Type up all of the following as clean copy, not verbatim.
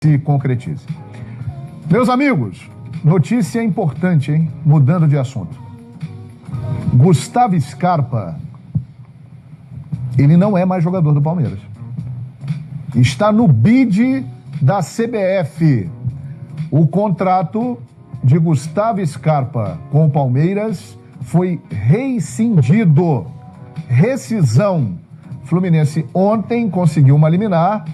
se concretize. Meus amigos, notícia importante, hein? Mudando de assunto. Gustavo Scarpa, ele não é mais jogador do Palmeiras. Está no bid da CBF. O contrato de Gustavo Scarpa com o Palmeiras foi rescindido. Rescisão. Fluminense ontem conseguiu uma liminar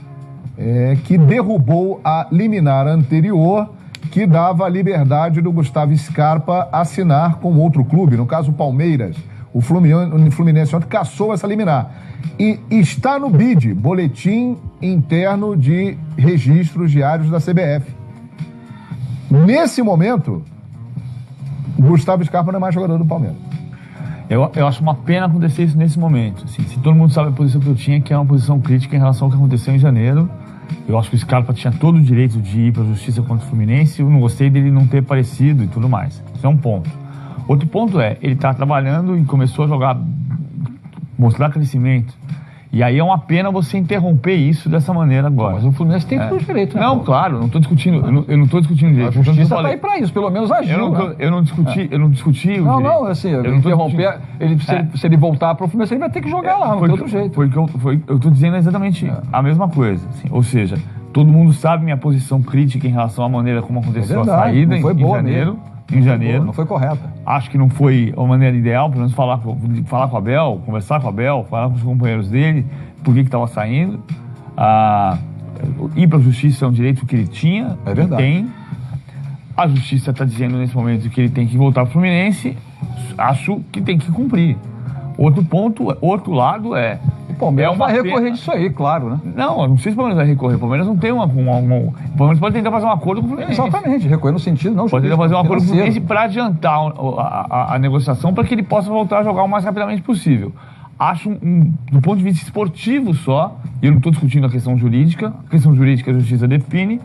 que derrubou a liminar anterior, que dava a liberdade do Gustavo Scarpa assinar com outro clube, no caso o Palmeiras. O Fluminense ontem cassou essa liminar. E está no BID, Boletim Interno de Registros Diários da CBF. Nesse momento, Gustavo Scarpa não é mais jogador do Palmeiras. Eu acho uma pena acontecer isso nesse momento. Assim, se todo mundo sabe a posição que eu tinha, que é uma posição crítica em relação ao que aconteceu em janeiro, eu acho que o Scarpa tinha todo o direito de ir para a justiça contra o Fluminense. Eu não gostei dele não ter aparecido e tudo mais. Isso é um ponto. Outro ponto é, ele está trabalhando e começou a jogar, mostrar crescimento. E aí é uma pena você interromper isso dessa maneira agora. Mas o Fluminense tem todo o direito, né? Não, claro, não estou discutindo, eu não estou discutindo direito. A justiça está aí para isso, pelo menos agiu. Eu não discuti o direito. Não, assim, eu interromper, se ele voltar para o Fluminense, ele vai ter que jogar lá, não tem outro jeito. Eu estou dizendo exatamente a mesma coisa. Assim, ou seja, todo mundo sabe minha posição crítica em relação à maneira como aconteceu a saída em janeiro. Não foi correta. Acho que não foi a maneira ideal, pelo menos falar com o Abel, conversar com o Abel, falar com os companheiros dele, por que estava saindo. Ir para a justiça é um direito que ele tinha, tem. A justiça está dizendo nesse momento que ele tem que voltar para o Fluminense, acho que tem que cumprir. Outro lado é... O Palmeiras vai recorrer disso aí, claro, né? Não, eu não sei se o Palmeiras vai recorrer. O Palmeiras não tem o Palmeiras pode tentar fazer um acordo com o Fluminense. Exatamente, recorrer no sentido, não. Pode tentar fazer um acordo com o Fluminense para adiantar a negociação para que ele possa voltar a jogar o mais rapidamente possível. Acho, do ponto de vista esportivo só, e eu não estou discutindo a questão jurídica a justiça define,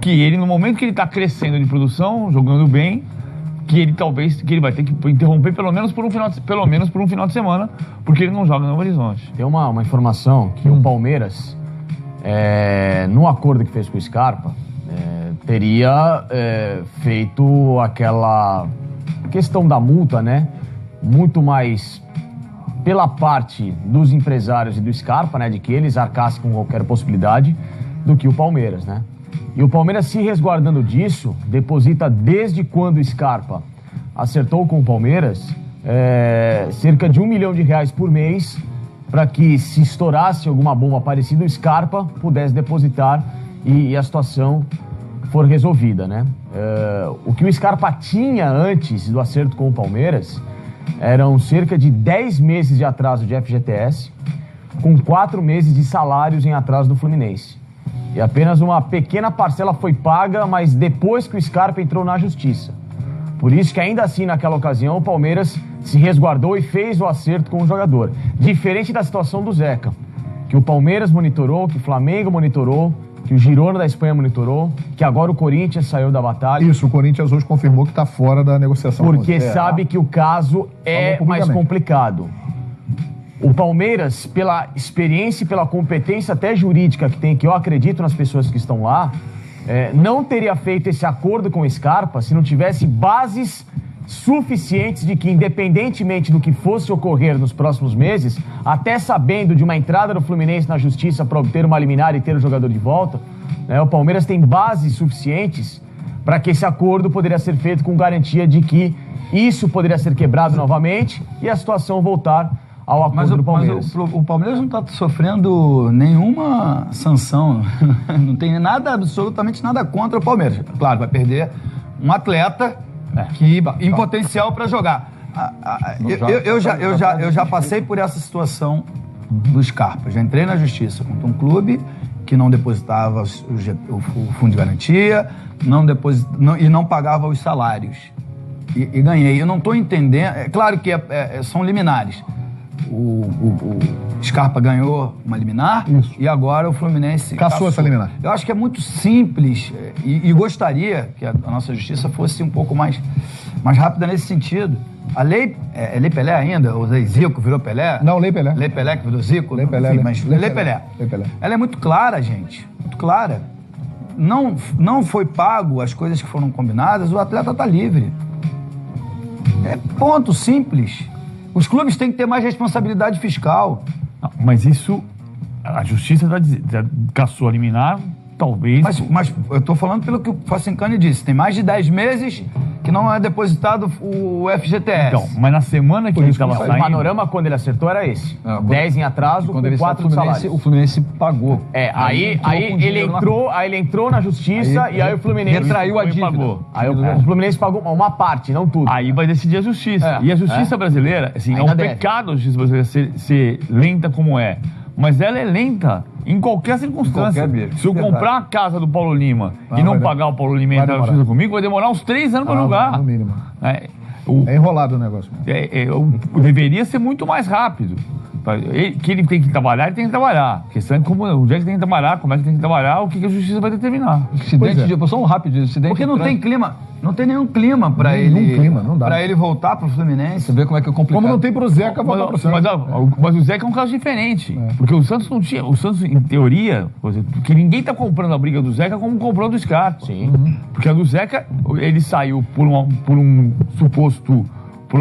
que ele, no momento que ele está crescendo de produção, jogando bem, que ele vai ter que interromper pelo menos por um final de semana, porque ele não joga no Novo Horizonte. Tem uma informação que o Palmeiras, no acordo que fez com o Scarpa, teria feito aquela questão da multa, né? Muito mais pela parte dos empresários e do Scarpa, né? De que eles arcassem com qualquer possibilidade, do que o Palmeiras, né? E o Palmeiras, se resguardando disso, deposita desde quando o Scarpa acertou com o Palmeiras cerca de R$1 milhão por mês, para que, se estourasse alguma bomba parecida, o Scarpa pudesse depositar e a situação for resolvida, né? O que o Scarpa tinha antes do acerto com o Palmeiras eram cerca de 10 meses de atraso de FGTS, com 4 meses de salários em atraso do Fluminense. E apenas uma pequena parcela foi paga, mas depois que o Scarpa entrou na justiça. Por isso que, ainda assim, naquela ocasião, o Palmeiras se resguardou e fez o acerto com o jogador. Diferente da situação do Zeca, que o Palmeiras monitorou, que o Flamengo monitorou, que o Girona da Espanha monitorou, que agora o Corinthians saiu da batalha. Isso, o Corinthians hoje confirmou que está fora da negociação. Porque sabe que o caso é mais complicado. O Palmeiras, pela experiência e pela competência até jurídica que tem, que eu acredito nas pessoas que estão lá, não teria feito esse acordo com o Scarpa se não tivesse bases suficientes de que, independentemente do que fosse ocorrer nos próximos meses, até sabendo de uma entrada do Fluminense na justiça para obter uma liminar e ter o jogador de volta, o Palmeiras tem bases suficientes para que esse acordo poderia ser feito com garantia de que isso poderia ser quebrado novamente e a situação voltar ao acordo do Palmeiras. Mas o Palmeiras não está sofrendo nenhuma sanção, não tem nada, absolutamente nada contra o Palmeiras. Claro, vai perder um atleta em potencial para jogar. Eu já passei por essa situação do Scarpa. Já entrei na justiça contra um clube que não depositava o fundo de garantia, e não pagava os salários. E ganhei. Eu não estou entendendo. É claro que são liminares. O Scarpa ganhou uma liminar. Isso. E agora o Fluminense cassou essa liminar. Eu acho que é muito simples e gostaria que a nossa justiça fosse um pouco mais rápida nesse sentido. A lei... É Lei Pelé ainda? O Zico virou Pelé? Não, Lei Pelé. Lei Pelé que virou Zico? Lei Pelé. Enfim, mas Lei Pelé. Ela é muito clara, gente. Muito clara. não foi pago as coisas que foram combinadas, o atleta está livre. É ponto simples. Os clubes têm que ter mais responsabilidade fiscal. Não, mas isso, a justiça já cassou a liminar, talvez... Mas eu estou falando pelo que o Facincani disse. Tem mais de 10 meses que não é depositado o FGTS. Então, mas na semana que ele estava O saindo... panorama, quando ele acertou, era esse. 10 em atraso, Quando com ele 4 salários. o Fluminense pagou. Aí entrou com dinheiro ele entrou na justiça e aí o Fluminense... retraiu a dívida. Pagou. Aí o Fluminense pagou uma parte, não tudo. Aí vai decidir a justiça. E a justiça brasileira, assim, é Ainda um deve. pecado a justiça brasileira ser lenta como é. Mas ela é lenta em qualquer circunstância. Qualquer bico. Se eu Verdade. comprar a casa do Paulo Lima e vai não dar. pagar o Paulo Lima e Vai entrar na demorar. justiça comigo, vai demorar uns 3 anos para julgar. No mínimo. É, É enrolado o negócio. deveria ser muito mais rápido. Que ele tem que trabalhar, ele tem que trabalhar. A questão é onde é que tem que trabalhar, como é que tem que trabalhar, o que a justiça vai determinar. Acidente só um rápido acidente. Porque de não tem trânsito. clima, não tem nenhum clima para Nenhum ele, clima, não dá. para ele voltar pro Fluminense. Você vê como é que é complicado. Como não tem pro Zeca voltar pro Santos. Mas o Zeca é um caso diferente. Porque o Santos não tinha. O Santos, em teoria, por exemplo, porque ninguém tá comprando a briga do Zeca como comprou do Scarpa. Sim. Porque a do Zeca, ele saiu por uma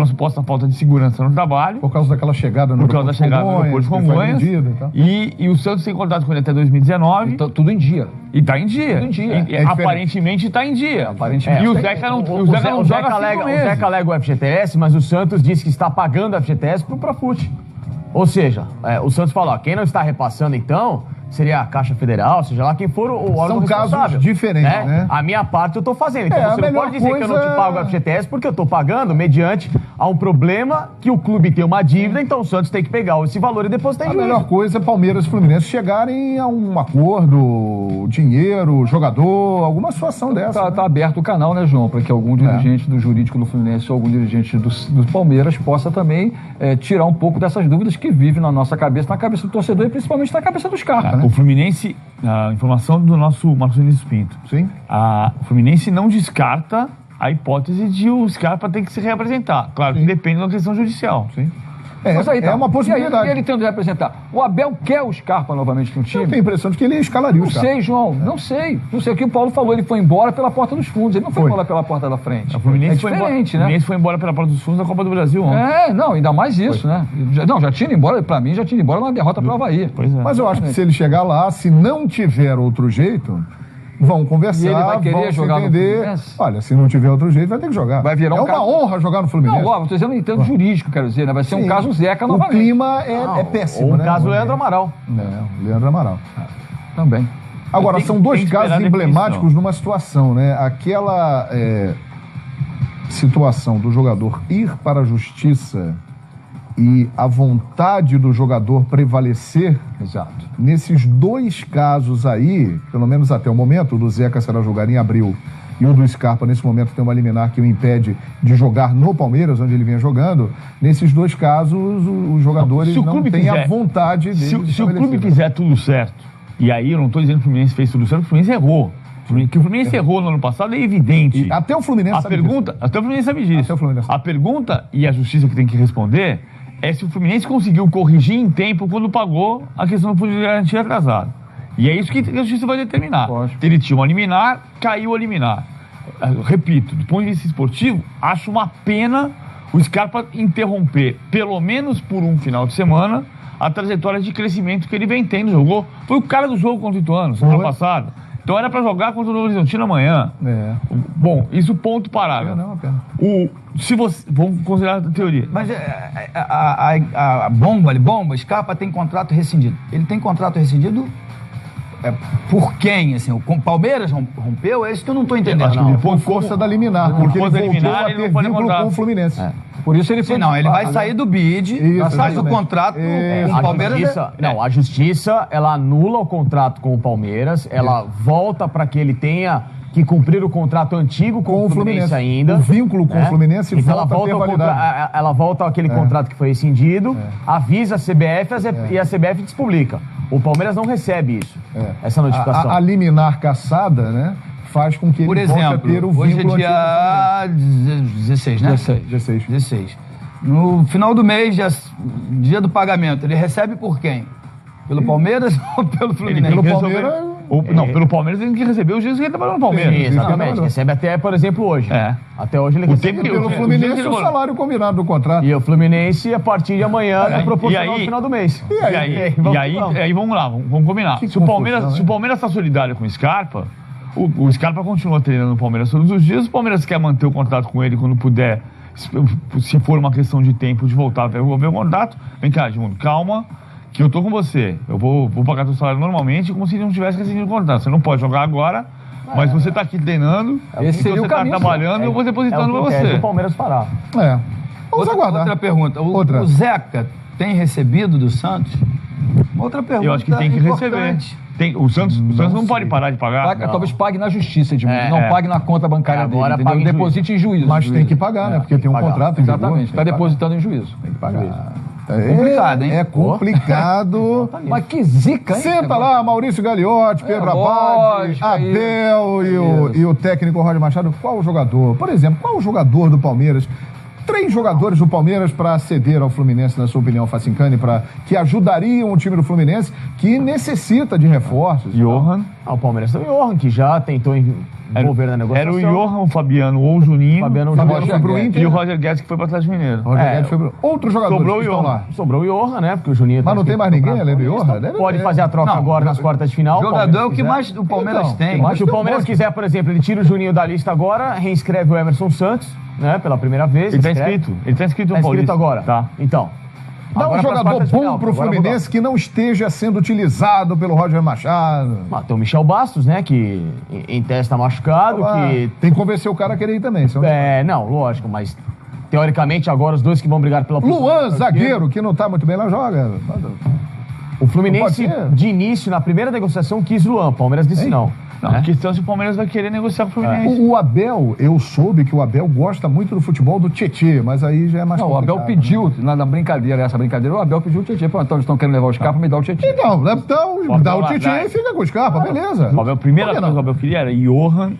suposta falta de segurança no trabalho. Por causa daquela chegada no Por causa da chegada no aeroporto de Congonhas. E o Santos tem contrato com ele até 2019 Então, tudo em dia. e tá em dia. Tudo em dia. E, É diferente. aparentemente tá em dia. Aparentemente. E o Zeca não, o Zeca não joga alega, 5 o meses. Zeca alega o FGTS, mas o Santos disse que está pagando o FGTS pro Profut. Ou seja, o Santos fala, ó, quem não está repassando então seria a Caixa Federal, seja lá quem for o órgão São casos responsável. diferentes, né? A minha parte eu tô fazendo. Então É, a você não melhor pode dizer que eu não coisa- te pago o FGTS porque eu tô pagando mediante a um problema que o clube tem uma dívida, então o Santos tem que pegar esse valor e depositar em A juízo. melhor coisa é Palmeiras e Fluminense chegarem a um acordo, dinheiro, jogador, alguma situação dessa. Tá aberto o canal, né, João? Para que algum dirigente do jurídico do Fluminense ou algum dirigente do Palmeiras possa também tirar um pouco dessas dúvidas que vive na nossa cabeça, na cabeça do torcedor e principalmente na cabeça dos Scarpa, né? O Fluminense, a informação do nosso Marcos Vinícius Pinto. Sim. O Fluminense não descarta a hipótese de o Scarpa ter que se reapresentar. Claro que depende da questão judicial. Sim. Mas aí tá. É uma possibilidade. E ele tendo de representar. O Abel quer o Scarpa novamente no time? Eu tenho a impressão de que ele escalaria o Não Scarpa. sei, João. Não sei. Não sei o que o Paulo falou. Ele foi embora pela porta dos fundos. Ele não foi embora pela porta da frente. O Fluminense, é diferente, o né? Fluminense foi embora pela porta dos fundos da Copa do Brasil ontem. Não, ainda mais isso, né? Já tinha ido embora, pra mim, já tinha ido embora na derrota pro Havaí. Pois é. Mas eu acho que se ele chegar lá, se não tiver outro jeito, vão conversar, E ele vai querer vão se jogar no entender. Fluminense? Olha, se não tiver outro jeito, vai ter que jogar. Vai virar é um uma caso- honra jogar no Fluminense. Não, ó, tô dizendo em termos jurídico, quero dizer, né? Vai ser um Sim. caso Zeca O novamente. clima é péssimo, Ou o né? caso Leandro Amaral. Leandro Amaral. Também. Agora, Tem- são dois tem que esperar casos a definição. emblemáticos numa situação, né? Aquela situação do jogador ir para a justiça e a vontade do jogador prevalecer, Exato. nesses dois casos aí, pelo menos até o momento, o do Zeca será julgado em abril e o do Scarpa, nesse momento, tem uma liminar que o impede de jogar no Palmeiras, onde ele vinha jogando. Nesses dois casos, os jogadores Se o não clube têm a quiser- vontade de Se o clube fizer tudo certo, e aí eu não estou dizendo que o Fluminense fez tudo certo, o Fluminense errou. Que o Fluminense errou no ano passado é evidente. Até o Fluminense A sabe pergunta, até o Fluminense sabe disso. Até o Fluminense sabe. A pergunta e a justiça que tem que responder é se o Fluminense conseguiu corrigir em tempo quando pagou a questão do fundo de garantia atrasado. E é isso que a justiça vai determinar. Lógico. Ele tinha uma liminar, caiu a liminar. Repito, do ponto de vista esportivo, acho uma pena o Scarpa interromper, pelo menos por um final de semana, a trajetória de crescimento que ele vem tendo. Jogou, foi o cara do jogo contra o Ituano, semana passada. Então era para jogar contra o Novo Horizontino amanhã. Bom, isso ponto parágrafo. Não, é uma pena. Se você, vamos considerar a teoria. Mas a bomba, Scarpa tem contrato rescindido. Ele tem contrato rescindido por quem? Assim, o Palmeiras rompeu? É isso que eu não estou entendendo. acho que Não. ele Por força da liminar, porque ele força da voltou liminar, a ele ter não pode vínculo contrato. com o Fluminense. Por isso ele foi. Sim, não, ele vai sair do bid, Isso, mas o exatamente. contrato com o A Palmeiras... justiça, a justiça, ela anula o contrato com o Palmeiras, ela volta para que ele tenha que cumprir o contrato antigo com o Fluminense ainda. O vínculo com o Fluminense então volta a ter validade. ela volta àquele contrato que foi rescindido, avisa a CBF e a CBF despublica. O Palmeiras não recebe isso, essa notificação. A liminar caçada, né, faz com que ele Por volte a ter exemplo, o hoje é vínculo dia 16, né? 16. No final do mês, dia do pagamento, ele recebe por quem? Pelo Palmeiras ou pelo Fluminense? Pelo Resolveu. Palmeiras, Não, pelo Palmeiras ele tem que receber os dias que ele trabalhou no Palmeiras. Sim, exatamente. Recebe até, por exemplo, hoje. Até hoje ele recebe. Pelo Fluminense, o salário combinado do contrato. E o Fluminense, a partir de amanhã, é proporcional no final do mês. E aí vamos lá, vamos combinar. Se o Palmeiras está solidário com o Scarpa, o Scarpa continua treinando no Palmeiras todos os dias. O Palmeiras quer manter o contato com ele quando puder, se for uma questão de tempo, de voltar a ver o contato. Vem cá, Edmundo, calma, que eu tô com você. Eu vou pagar teu salário normalmente, como se não tivesse rescindido o contrato. Você não pode jogar agora, mas você tá aqui treinando, você tá trabalhando, eu vou depositando pra você. O Palmeiras parar. Vamos aguardar. Outra pergunta. O Zeca tem recebido do Santos? Outra pergunta. Eu acho que tem que receber. O Santos não pode parar de pagar. Talvez pague na justiça, Edmundo. Não pague na conta bancária dele. Agora deposite em juízo. Mas tem que pagar, né? Porque tem um contrato. Exatamente. Está depositando em juízo. Tem que pagar. Complicado, hein? É complicado. Mas que zica, hein? Senta lá, Maurício Gagliotti, Pedro Abad, Abel e o técnico Roger Machado. Qual o jogador? Por exemplo, qual o jogador do Palmeiras? 3 jogadores do Palmeiras para ceder ao Fluminense, na sua opinião, Facincani, que ajudariam o time do Fluminense, que necessita de reforços. Johan. O Palmeiras tem o Johan, que já tentou envolver na negociação. Era o Johan, o Fabiano ou o Juninho. Fabiano foi pro Inter. E o Roger Guedes, que foi para o Atlético Mineiro. Outros jogadores sobrou que estão lá. Sobrou o Johan, né? Porque o Juninho... Mas não tem mais ninguém além do Johan? Pode fazer a troca agora nas quartas de final. Jogador é o que mais o Palmeiras tem. Se o Palmeiras quiser, por exemplo, ele tira o Juninho da lista agora, reinscreve o Emerson Santos, né? Pela primeira vez. Ele tá inscrito no Paulista. Tá inscrito agora. Tá. Então... Dá um jogador bom pro Fluminense que não esteja sendo utilizado pelo Roger Machado. Tem o Michel Bastos, né? Que em teste tá machucado. Tem que convencer o cara a querer ir também. Não, lógico, mas teoricamente agora os dois que vão brigar pela posição. Luan, zagueiro, que não tá muito bem lá, joga. O Fluminense, de início, na primeira negociação, quis Luan. O Palmeiras disse não. A questão é se o Palmeiras vai querer negociar com o Fluminense. O Abel, eu soube que o Abel gosta muito do futebol do Tietê, mas aí já é mais complicado. O Abel pediu, na brincadeira, o Abel pediu o Tietê. Então eles estão querendo levar o Scarpa, me dá o Tietê. Então dá o Tietê e fica com o Scarpa, beleza. A primeira coisa que o Abel queria era Johan.